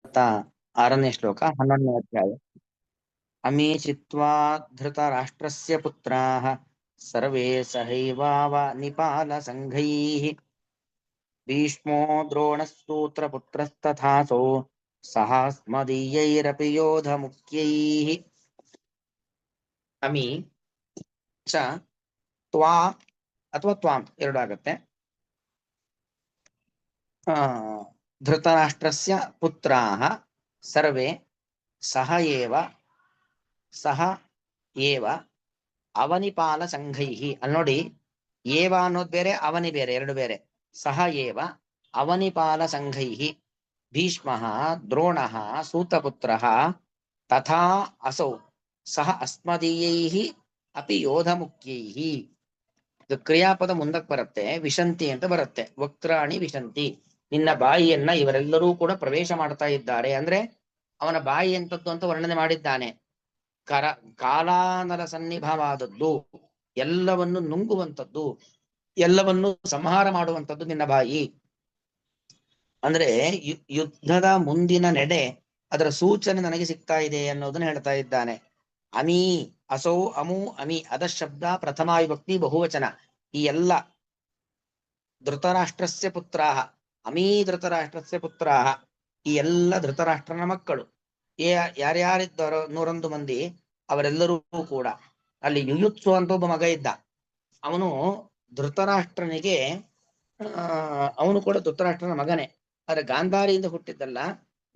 6ನೇ ಶ್ಲೋಕ 11ನೇ ಅಧ್ಯಾಯ. ಅಮೇ ಚಿತ್ವಾ ಧೃತರಾಷ್ಟ್ರಸ್ಯ ಪುತ್ರಾಃ ಸರ್ವೇ ಸಹೈವಾವ ನಿಪಾಲ ಸಂಘೈಃ ಭೀಷ್ಮೋ ದ್ರೋಣಸ್ಸೂತ್ರಪುತ್ರಸ್ತಥಾಸೋ ಸಹಾಸ್ಮದೀಯೈರಪಿ ಯೋಧ ಮುಖ್ಯೈಃ. ಅಮಿ ಚ ತ್ವಾ ಅಥವಾ ತ್ವಾಂ ಎರಡು ಆಗತ್ತೆ. ಧೃತರಾಷ್ಟ್ರಸ್ಯ ಪುತ್ರಾಃ ಸರ್ವೇ ಸಹ ಏವ ಅವನಿಪಾಲ ಸಂಘೈಹಿ. ಅಲ್ಲಿ ನೋಡಿ, ಏವ ಅನ್ನೋದು ಬೇರೆ, ಅವನಿ ಬೇರೆ, ಎರಡು ಬೇರೆ. ಸಹ ಏವ ಅವನಿಪಾಲ ಸಂಘೈಹಿ ಭೀಷ್ಮಃ ದ್ರೋಣಃ ಸೂತಪುತ್ರಃ ತಥಾ ಅಸೌ ಸಹ ಅಸ್ಮದೀಯೈಹಿ ಅಪಿ ಯೋಧ ಮುಖ್ಯೈಹಿ. ಇದು ಕ್ರಿಯಾಪದ ಮುಂದಕ್ಕೆ ಬರುತ್ತೆ, ವಿಶಂತಿ ಅಂತ ಬರುತ್ತೆ. ವಕ್ರಾಣಿ ವಿಶಂತಿ, ನಿನ್ನ ಬಾಯಿಯನ್ನ ಇವರೆಲ್ಲರೂ ಕೂಡ ಪ್ರವೇಶ ಮಾಡ್ತಾ ಇದ್ದಾರೆ. ಅಂದ್ರೆ ಅವನ ಬಾಯಿ ಎಂತದ್ದು ಅಂತ ವರ್ಣನೆ ಮಾಡಿದ್ದಾನೆ. ಕಾಲಾನಲ ಸನ್ನಿಭವಾದದ್ದು, ಎಲ್ಲವನ್ನು ನುಂಗುವಂಥದ್ದು, ಎಲ್ಲವನ್ನು ಸಂಹಾರ ಮಾಡುವಂಥದ್ದು ನಿನ್ನ ಬಾಯಿ. ಅಂದ್ರೆ ಯುದ್ಧದ ಮುಂದಿನ ನಡೆ, ಅದರ ಸೂಚನೆ ನನಗೆ ಸಿಗ್ತಾ ಇದೆ ಅನ್ನೋದನ್ನ ಹೇಳ್ತಾ ಇದ್ದಾನೆ. ಅಮೀ ಅಸೌ ಅಮು ಅಮಿ ಅದ ಶಬ್ದ ಪ್ರಥಮ ವಿಭಕ್ತಿ ಬಹುವಚನ. ಈ ಎಲ್ಲ ಧೃತರಾಷ್ಟ್ರಸ್ಯ ಪುತ್ರಾಹ, ಅಮೀ ಧೃತರಾಷ್ಟ್ರಸ್ಯ ಪುತ್ರಾಹ, ಈ ಎಲ್ಲ ಧೃತರಾಷ್ಟ್ರನ ಮಕ್ಕಳು. ಯಾರ್ಯಾರಿದ್ದಾರೋ 101 ಮಂದಿ, ಅವರೆಲ್ಲರೂ ಕೂಡ. ಅಲ್ಲಿ ಯುಯುತ್ಸು ಅಂತ ಒಬ್ಬ ಮಗ ಇದ್ದ, ಅವನು ಧೃತರಾಷ್ಟ್ರನಿಗೆ ಅವನು ಕೂಡ ಧೃತರಾಷ್ಟ್ರನ ಮಗನೇ. ಆದ್ರೆ ಗಾಂಧಾರಿಯಿಂದ ಹುಟ್ಟಿದ್ದಲ್ಲ,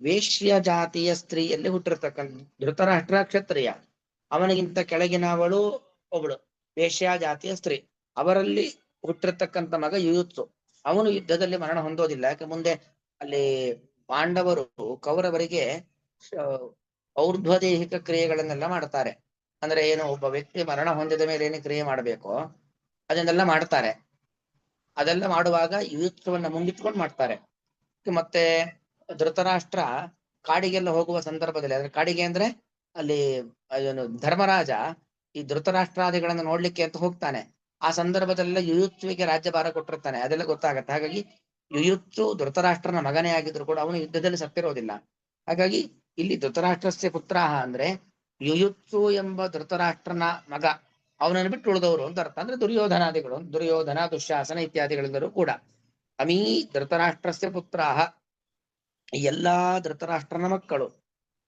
ವೇಶ್ಯ ಜಾತಿಯ ಸ್ತ್ರೀಯಲ್ಲಿ ಹುಟ್ಟಿರ್ತಕ್ಕಂಥ. ಧೃತರಾಷ್ಟ್ರ ಕ್ಷತ್ರಿಯ, ಅವನಿಗಿಂತ ಕೆಳಗಿನವಳು ಒಬ್ಳು ವೇಶ್ಯ ಜಾತಿಯ ಸ್ತ್ರೀ. ಅವರಲ್ಲಿ ಹುಟ್ಟಿರ್ತಕ್ಕಂಥ ಮಗ ಯುಯುತ್ಸು. ಅವನು ಯುದ್ಧದಲ್ಲಿ ಮರಣ ಹೊಂದೋದಿಲ್ಲ. ಯಾಕೆ, ಮುಂದೆ ಅಲ್ಲಿ ಪಾಂಡವರು ಕೌರವರಿಗೆ ಔರ್ಧ್ವದೇಹಿಕ ಕ್ರಿಯೆಗಳನ್ನೆಲ್ಲ ಮಾಡ್ತಾರೆ. ಅಂದ್ರೆ ಏನು, ಒಬ್ಬ ವ್ಯಕ್ತಿ ಮರಣ ಹೊಂದಿದ ಮೇಲೆ ಏನು ಕ್ರಿಯೆ ಮಾಡಬೇಕೋ ಅದನ್ನೆಲ್ಲ ಮಾಡ್ತಾರೆ. ಅದೆಲ್ಲ ಮಾಡುವಾಗ ಯುಯುತ್ಸವನ್ನ ಮುಂದಿಟ್ಕೊಂಡು ಮಾಡ್ತಾರೆ. ಮತ್ತೆ ಧೃತರಾಷ್ಟ್ರ ಕಾಡಿಗೆಲ್ಲ ಹೋಗುವ ಸಂದರ್ಭದಲ್ಲಿ, ಅಂದ್ರೆ ಕಾಡಿಗೆ ಅಂದ್ರೆ ಅಲ್ಲಿ ಏನು ಧರ್ಮರಾಜ ಈ ಧೃತರಾಷ್ಟ್ರಾದಿಗಳನ್ನ ನೋಡ್ಲಿಕ್ಕೆ ಅಂತ ಹೋಗ್ತಾನೆ. ಆ ಸಂದರ್ಭದಲ್ಲೆಲ್ಲ ಯುಯುತ್ಸುವಿಗೆ ರಾಜ್ಯಭಾರ ಕೊಟ್ಟಿರ್ತಾನೆ. ಅದೆಲ್ಲ ಗೊತ್ತಾಗತ್ತೆ. ಹಾಗಾಗಿ ಯುಯುತ್ಸು ಧೃತರಾಷ್ಟ್ರನ ಮಗನೇ ಆಗಿದ್ರು ಕೂಡ ಅವನು ಯುದ್ಧದಲ್ಲಿ ಸತ್ತಿರೋದಿಲ್ಲ. ಹಾಗಾಗಿ ಇಲ್ಲಿ ಧೃತರಾಷ್ಟ್ರಸ್ಯ ಪುತ್ರಾಹ ಅಂದ್ರೆ ಯುಯುತ್ಸು ಎಂಬ ಧೃತರಾಷ್ಟ್ರನ ಮಗ, ಅವನನ್ನು ಬಿಟ್ಟು ಉಳಿದವರು ಅಂತ ಅರ್ಥ. ಅಂದ್ರೆ ದುರ್ಯೋಧನಾದಿಗಳು, ದುರ್ಯೋಧನ ದುಶ್ಯಾಸನ ಇತ್ಯಾದಿಗಳೆಲ್ಲರೂ ಕೂಡ. ಅಮೀ ಧೃತರಾಷ್ಟ್ರಸ್ಯ ಪುತ್ರಾಹ, ಎಲ್ಲಾ ಧೃತರಾಷ್ಟ್ರನ ಮಕ್ಕಳು.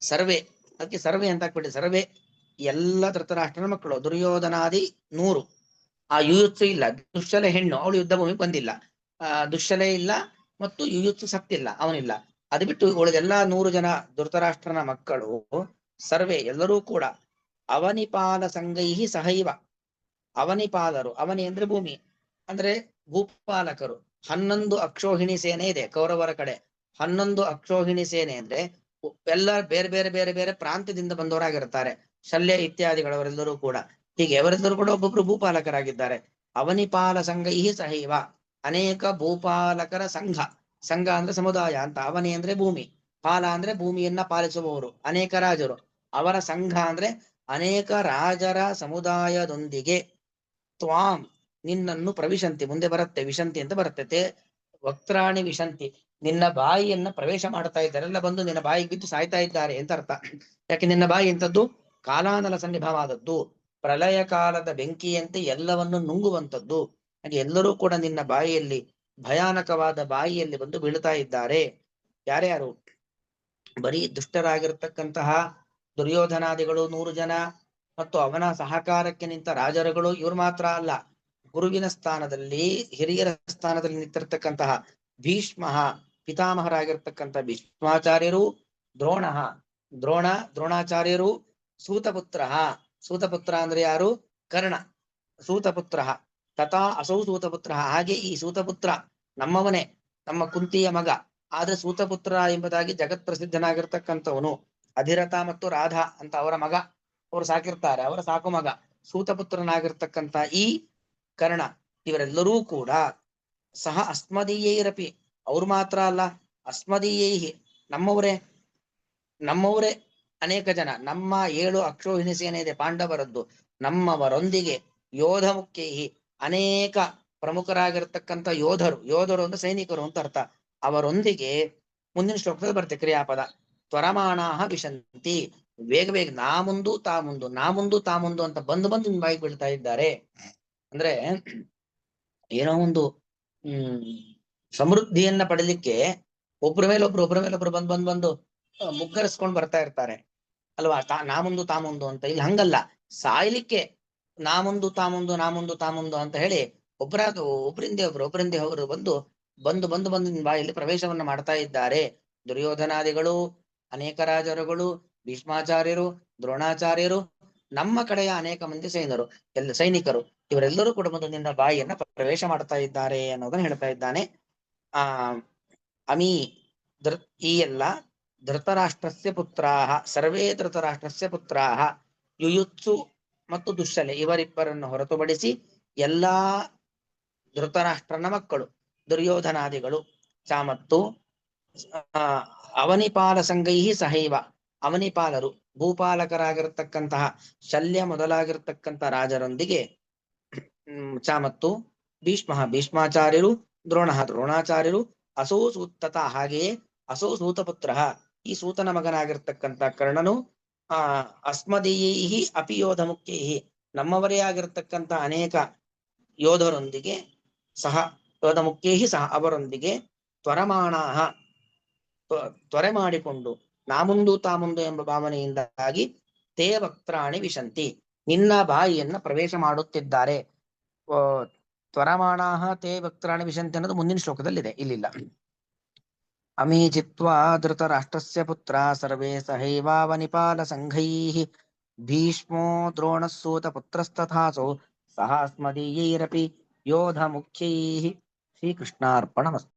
ಸರ್ವೇ, ಅದಕ್ಕೆ ಸರ್ವೇ ಅಂತ ಹಾಕ್ಬಿಟ್ಟು, ಸರ್ವೇ ಎಲ್ಲ ಧೃತರಾಷ್ಟ್ರನ ಮಕ್ಕಳು. ದುರ್ಯೋಧನಾದಿ 100. ಆ ಯುಯುತ್ಸು ಇಲ್ಲ, ದುಶ್ಶಲೆ ಹೆಣ್ಣು, ಅವಳು ಯುದ್ಧ ಭೂಮಿ ಬಂದಿಲ್ಲ. ದುಶ್ಶಲೆ ಇಲ್ಲ ಮತ್ತು ಯುಯುತ್ಸು ಸತ್ತಿಲ್ಲ, ಅವನಿಲ್ಲ. ಅದು ಬಿಟ್ಟು ಉಳಿದೆಲ್ಲಾ 100 ಜನ ಧೃತರಾಷ್ಟ್ರನ ಮಕ್ಕಳು ಸರ್ವೇ ಎಲ್ಲರೂ ಕೂಡ ಅವನಿಪಾಲ ಸಂಗೈಹಿ ಸಹೈವ. ಅವನಿಪಾಲರು, ಅವನಿ ಅಂದ್ರೆ ಭೂಮಿ, ಅಂದ್ರೆ ಭೂಪಾಲಕರು. 11 ಅಕ್ಷೋಹಿಣಿ ಸೇನೆ ಇದೆ ಕೌರವರ ಕಡೆ. 11 ಅಕ್ಷೋಹಿಣಿ ಸೇನೆ ಅಂದ್ರೆ ಎಲ್ಲ ಬೇರೆ ಬೇರೆ ಬೇರೆ ಬೇರೆ ಪ್ರಾಂತ್ಯದಿಂದ ಬಂದವರಾಗಿರ್ತಾರೆ. ಶಲ್ಯ ಇತ್ಯಾದಿಗಳವರೆಲ್ಲರೂ ಕೂಡ. ಹೀಗೆ ಅವರೆಲ್ಲರೂ ಕೂಡ ಒಬ್ಬೊಬ್ರು ಭೂಪಾಲಕರಾಗಿದ್ದಾರೆ. ಅವನಿಪಾಲ ಸಂಘೈಹಿ ಸಹೈವ, ಅನೇಕ ಭೂಪಾಲಕರ ಸಂಘ. ಸಂಘ ಅಂದ್ರೆ ಸಮುದಾಯ ಅಂತ. ಅವನಿ ಅಂದ್ರೆ ಭೂಮಿ, ಪಾಲ ಅಂದ್ರೆ ಭೂಮಿಯನ್ನ ಪಾಲಿಸುವವರು, ಅನೇಕ ರಾಜರು. ಅವರ ಸಂಘ ಅಂದ್ರೆ ಅನೇಕ ರಾಜರ ಸಮುದಾಯದೊಂದಿಗೆ ತ್ವಾಂ ನಿನ್ನನ್ನು ಪ್ರವಿಶಂತಿ, ಮುಂದೆ ಬರುತ್ತೆ ವಿಶಂತಿ ಅಂತ ಬರುತ್ತೆ. ವಕ್ರಾಣಿ ವಿಶಂತಿ, ನಿನ್ನ ಬಾಯಿಯನ್ನ ಪ್ರವೇಶ ಮಾಡ್ತಾ ಇದ್ದಾರೆ. ಎಲ್ಲ ಬಂದು ನಿನ್ನ ಬಾಯಿಗೆ ಬಿದ್ದು ಸಾಯ್ತಾ ಇದ್ದಾರೆ ಅಂತ ಅರ್ಥ. ಯಾಕೆ, ನಿನ್ನ ಬಾಯಿ ಎಂಥದ್ದು, ಕಾಲಾನಲ ಸನ್ನಿಭವಾದದ್ದು, ಪ್ರಳಯ ಕಾಲದ ಬೆಂಕಿಯಂತೆ ಎಲ್ಲವನ್ನು ನುಂಗುವಂಥದ್ದು. ಹಾಗೆ ಎಲ್ಲರೂ ಕೂಡ ನಿನ್ನ ಬಾಯಿಯಲ್ಲಿ, ಭಯಾನಕವಾದ ಬಾಯಿಯಲ್ಲಿ ಬಂದು ಬೀಳ್ತಾ ಇದ್ದಾರೆ. ಯಾರ್ಯಾರು, ಬರೀ ದುಷ್ಟರಾಗಿರ್ತಕ್ಕಂತಹ ದುರ್ಯೋಧನಾದಿಗಳು 100 ಜನ ಮತ್ತು ಅವನ ಸಹಕಾರಕ್ಕೆ ನಿಂತ ರಾಜರುಗಳು, ಇವ್ರು ಮಾತ್ರ ಅಲ್ಲ, ಗುರುವಿನ ಸ್ಥಾನದಲ್ಲಿ, ಹಿರಿಯರ ಸ್ಥಾನದಲ್ಲಿ ನಿಂತಿರ್ತಕ್ಕಂತಹ ಭೀಷ್ಮ, ಪಿತಾಮಹರಾಗಿರ್ತಕ್ಕಂಥ ಭೀಷ್ಮಾಚಾರ್ಯರು, ದ್ರೋಣಾಚಾರ್ಯರು, ಸೂತಪುತ್ರ. ಸೂತಪುತ್ರ ಅಂದ್ರೆ ಯಾರು, ಕರ್ಣ. ಸೂತಪುತ್ರ ತಥಾ ಅಸೌ ಸೂತಪುತ್ರ, ಹಾಗೆ ಈ ಸೂತಪುತ್ರ ನಮ್ಮವನೇ, ನಮ್ಮ ಕುಂತಿಯ ಮಗ. ಆದ್ರೆ ಸೂತಪುತ್ರ ಎಂಬುದಾಗಿ ಜಗತ್ ಪ್ರಸಿದ್ಧನಾಗಿರ್ತಕ್ಕಂಥವನು. ಅಧಿರಥ ಮತ್ತು ರಾಧಾ ಅಂತ ಅವರ ಮಗ, ಅವರು ಸಾಕಿರ್ತಾರೆ, ಅವರ ಸಾಕು ಮಗ ಸೂತಪುತ್ರನಾಗಿರ್ತಕ್ಕಂಥ ಈ ಕರ್ಣ. ಇವರೆಲ್ಲರೂ ಕೂಡ ಸಹ ಅಸ್ಮದೀಯೈರಪಿ, ಅವ್ರು ಮಾತ್ರ ಅಲ್ಲ, ಅಸ್ಮದೀಯೈಹಿ ನಮ್ಮವರೇ ಅನೇಕ ಜನ. ನಮ್ಮ 7 ಅಕ್ಷೋಹಿಣಿ ಸೇನೆ ಇದೆ ಪಾಂಡವರದ್ದು, ನಮ್ಮವರೊಂದಿಗೆ ಯೋಧ ಮುಖ್ಯೈಹಿ, ಅನೇಕ ಪ್ರಮುಖರಾಗಿರ್ತಕ್ಕಂಥ ಯೋಧರು. ಯೋಧರು ಅಂದ್ರೆ ಸೈನಿಕರು ಅಂತ ಅರ್ಥ. ಅವರೊಂದಿಗೆ ಮುಂದಿನ ಶ್ಲೋಕದಲ್ಲಿ ಬರುತ್ತೆ ಕ್ರಿಯಾಪದ. ತ್ವರಮಾಣಾಹ ವಿಶಂತಿ, ಬೇಗ ಬೇಗ ನಾ ಮುಂದು ತಾ ಮುಂದು, ನಾ ಮುಂದು ತಾ ಮುಂದು ಅಂತ ಬಂದು ಬಂದು ನಿನ್ ಬಾಯಿಗೆ ಬೀಳ್ತಾ ಇದ್ದಾರೆ. ಅಂದ್ರೆ ಏನೋ ಒಂದು ಸಮೃದ್ಧಿಯನ್ನ ಪಡಲಿಕ್ಕೆ ಒಬ್ಬರ ಮೇಲೆ ಒಬ್ರು ಬಂದ್ ಬಂದ್ ಬಂದು ಮುಗ್ಗರಿಸ್ಕೊಂಡು ಬರ್ತಾ ಇರ್ತಾರೆ ಅಲ್ವಾ, ನಾ ಮುಂದು ತಾ ಮುಂದು ಅಂತ. ಇಲ್ಲಿ ಹಂಗಲ್ಲ, ಸಾಯ್ಲಿಕ್ಕೆ ನಾ ಮುಂದು ತಾ ಮುಂದು, ನಾ ಮುಂದು ತಾ ಮುಂದು ಅಂತ ಹೇಳಿ ಒಬ್ಬರಿಂದೇ ಒಬ್ರು ಬಂದು ಬಂದು ಬಂದು ಬಂದು ನಿನ್ ಬಾಯಲ್ಲಿ ಪ್ರವೇಶವನ್ನ ಮಾಡ್ತಾ ಇದ್ದಾರೆ. ದುರ್ಯೋಧನಾದಿಗಳು, ಅನೇಕ ರಾಜರುಗಳು, ಭೀಷ್ಮಾಚಾರ್ಯರು, ದ್ರೋಣಾಚಾರ್ಯರು, ನಮ್ಮ ಕಡೆಯ ಅನೇಕ ಮಂದಿ ಸೈನಿಕರು ಇವರೆಲ್ಲರೂ ಕೂಡ ಬಂದು ನಿನ್ನ ಬಾಯಿಯನ್ನ ಪ್ರವೇಶ ಮಾಡ್ತಾ ಇದ್ದಾರೆ ಅನ್ನೋದನ್ನ ಹೇಳ್ತಾ ಇದ್ದಾನೆ. ಆ ಅಮಿ ಈ ಎಲ್ಲ ಧೃತರಾಷ್ಟ್ರಸ್ಯ ಪುತ್ರಾಹ, ಸರ್ವೇ ಧೃತರಾಷ್ಟ್ರಸ್ಯ ಪುತ್ರಾಹ, ಯುಯುತ್ಸು ಮತ್ತು ದುಶ್ಶಲೆ ಇವರಿಬ್ಬರನ್ನು ಹೊರತುಪಡಿಸಿ ಎಲ್ಲಾ ಧೃತರಾಷ್ಟ್ರನ ಮಕ್ಕಳು ದುರ್ಯೋಧನಾದಿಗಳು, ಮತ್ತು ಅವನಿಪಾಲ ಸಂಗೈಹಿ ಸಹೈವ, ಅವನಿಪಾಲರು ಭೂಪಾಲಕರಾಗಿರತಕ್ಕಂತಹ ಶಲ್ಯ ಮೊದಲಾಗಿರ್ತಕ್ಕಂಥ ರಾಜರೊಂದಿಗೆ, ಮತ್ತು ಭೀಷ್ಮಾಚಾರ್ಯರು, ದ್ರೋಣಾಚಾರ್ಯರು, ಅಸೋ ಸೂತತ ಹಾಗೆಯೇ ಅಸೋ ಸೂತಪುತ್ರ, ಈ ಸೂತನ ಮಗನಾಗಿರ್ತಕ್ಕಂಥ ಕರ್ಣನು, ಅಸ್ಮದೀಯೈಹಿ ಅಪಿ ಯೋಧ ಮುಖ್ಯೈಹಿ, ನಮ್ಮವರೇ ಆಗಿರತಕ್ಕಂಥ ಅನೇಕ ಯೋಧರೊಂದಿಗೆ ಸಹ, ಯೋಧ ಮುಖ್ಯೈಹಿ ಸಹ ಅವರೊಂದಿಗೆ, ತ್ವರಮಾಣಾಹ ತ್ವರೆ ಮಾಡಿಕೊಂಡು, ನಾಮುಂದು ತಾಮುಂದು ಎಂಬ ಭಾವನೆಯಿಂದಾಗಿ, ತೇ ವಕ್ತ್ರಾಣಿ ವಿಶಂತಿ ನಿನ್ನ ಬಾಯಿಯನ್ನ ಪ್ರವೇಶ ಮಾಡುತ್ತಿದ್ದಾರೆ. ತ್ವರಮಾಣಾಹ ತೇ ವಕ್ತ್ರಾಣಿ ವಿಶಂತಿ ಅನ್ನೋದು ಮುಂದಿನ ಶ್ಲೋಕದಲ್ಲಿದೆ, ಇಲ್ಲಿಲ್ಲ. ಅಮೀ ಚಿತ್ವಾ ಧೃತರಾಷ್ಟ್ರಸ್ಯ ಪುತ್ರ ಸರ್ವೇ ಸಹೈವಾವನಿಪಾಲ ಸಂಘೈಃ, ಭೀಷ್ಮೋ ದ್ರೋಣಸೂತ ಪುತ್ರಸ್ತಥಾಸೋ ಸಹ ಅಸ್ಮದೀಯೈರಪಿ ಯೋಧ ಮುಖ್ಯೈಃ. ಶ್ರೀಕೃಷ್ಣಾರ್ಪಣಮಸ್ತು.